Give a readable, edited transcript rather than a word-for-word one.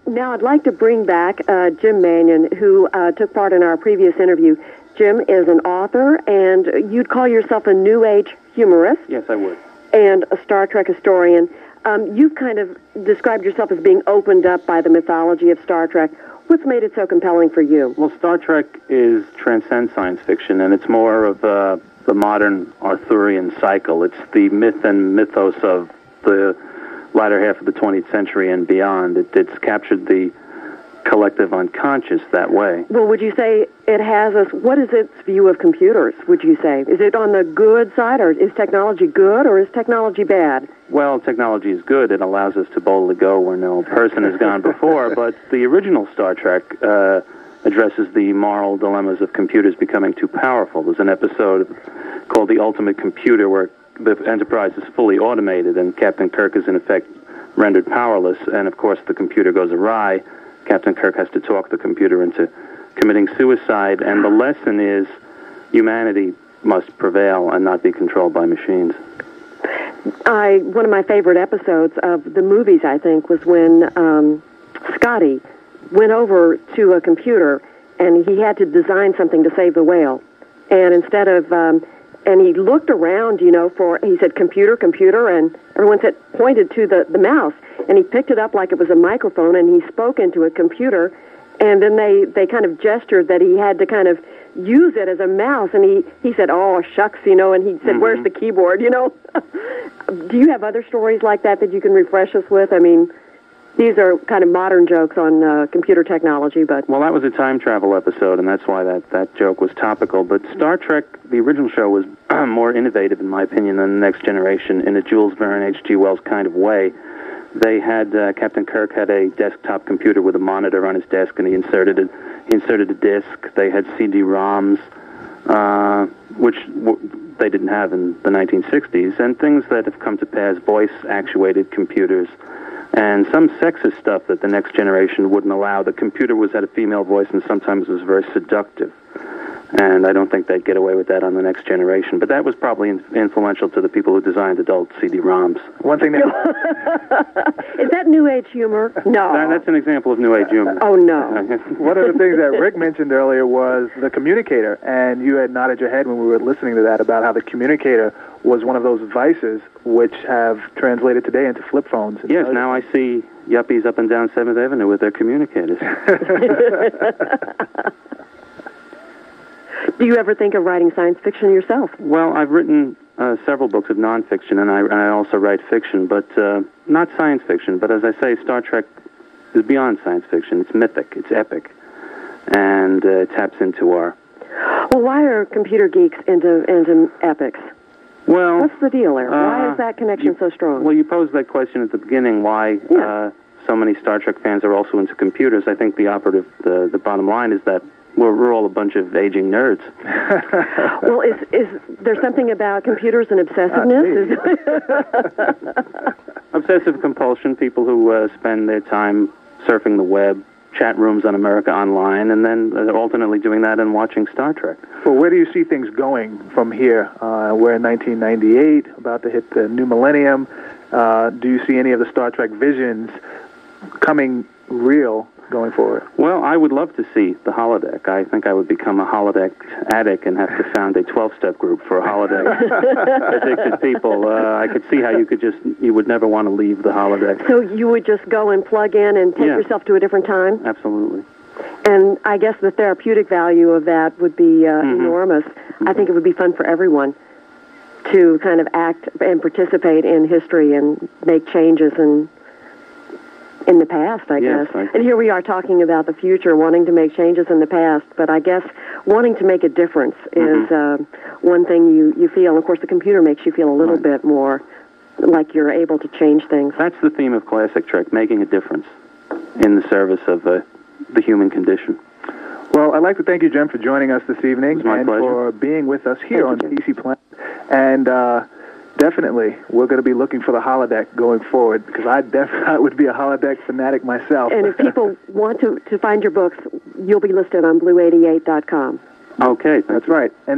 now I'd like to bring back Jim Mannion, who took part in our previous interview. Jim is an author, and you'd call yourself a New Age humorist. Yes, I would. And a Star Trek historian. You've kind of described yourself as being opened up by the mythology of Star Trek. What's made it so compelling for you? Well, Star Trek transcends science fiction, and it's more of the modern Arthurian cycle. It's the myth and mythos of the latter half of the 20th century and beyond. It's captured the collective unconscious that way. Well, would you say it has us, what is its view of computers, would you say? Is it on the good side, or is technology good, or is technology bad? Well, technology is good. It allows us to boldly go where no person has gone before, but the original Star Trek addresses the moral dilemmas of computers becoming too powerful. There's an episode called The Ultimate Computer where the Enterprise is fully automated and Captain Kirk is in effect rendered powerless, and of course the computer goes awry. Captain Kirk has to talk the computer into committing suicide, and the lesson is humanity must prevail and not be controlled by machines. One of my favorite episodes of the movies, I think, was when Scotty went over to a computer and he had to design something to save the whale. And instead of, and he looked around, he said, computer, computer, and everyone pointed to the mouse. And he picked it up like it was a microphone, and he spoke into a computer, and then they kind of gestured that he had to kind of use it as a mouse, and he said, oh, shucks, and he said, where's the keyboard, Do you have other stories like that you can refresh us with? I mean, these are kind of modern jokes on computer technology, but... Well, that was a time travel episode, and that's why that joke was topical. But Star Trek, the original show, was more innovative, in my opinion, than The Next Generation in a Jules Verne, H.G. Wells kind of way. They had, Captain Kirk had a desktop computer with a monitor on his desk, and he inserted a disc. They had CD-ROMs, which they didn't have in the 1960s, and things that have come to pass, voice-actuated computers, and some sexist stuff that The Next Generation wouldn't allow. The computer had a female voice and sometimes was very seductive. And I don't think they'd get away with that on The Next Generation. But that was probably influential to the people who designed adult CD-ROMs. One thing that... Is that New Age humor? No. That's an example of New Age humor. Oh, no. One of the things that Rick mentioned earlier was the communicator. And you had nodded your head when we were listening to that about how the communicator was one of those vices which have translated today into flip phones. Yes, now I see yuppies up and down 7th Avenue with their communicators. Do you ever think of writing science fiction yourself? Well, I've written several books of nonfiction, and I also write fiction, but not science fiction. But as I say, Star Trek is beyond science fiction. It's mythic. It's epic. And it taps into our... Well, why are computer geeks into epics? Well... What's the deal there? Why is that connection so strong? Well, you posed that question at the beginning, why so many Star Trek fans are also into computers. I think the the bottom line is that we're all a bunch of aging nerds. Well, is there something about computers and obsessiveness? Obsessive compulsion, people who spend their time surfing the web, chat rooms on America Online, and then alternately doing that and watching Star Trek. Well, where do you see things going from here? We're in 1998, about to hit the new millennium. Do you see any of the Star Trek visions coming real going forward? Well, I would love to see the holodeck. I think I would become a holodeck addict and have to found a 12-step group for holodeck addicted people. I could see how you would never want to leave the holodeck. So you would just go and plug in and take yourself to a different time? Absolutely. And I guess the therapeutic value of that would be enormous. I think it would be fun for everyone to kind of act and participate in history and make changes in the past, I guess. And here we are talking about the future, wanting to make changes in the past, but I guess wanting to make a difference is one thing you feel. And of course, the computer makes you feel a little bit more like you're able to change things. That's the theme of classic Trek, making a difference in the service of the human condition. Well, I'd like to thank you, Jim, for joining us this evening and pleasure. For being with us here on DC Planet. And definitely, we're going to be looking for the holodeck going forward, because I would be a holodeck fanatic myself. And if people want to find your books, you'll be listed on blue88.com. Okay, that's right. And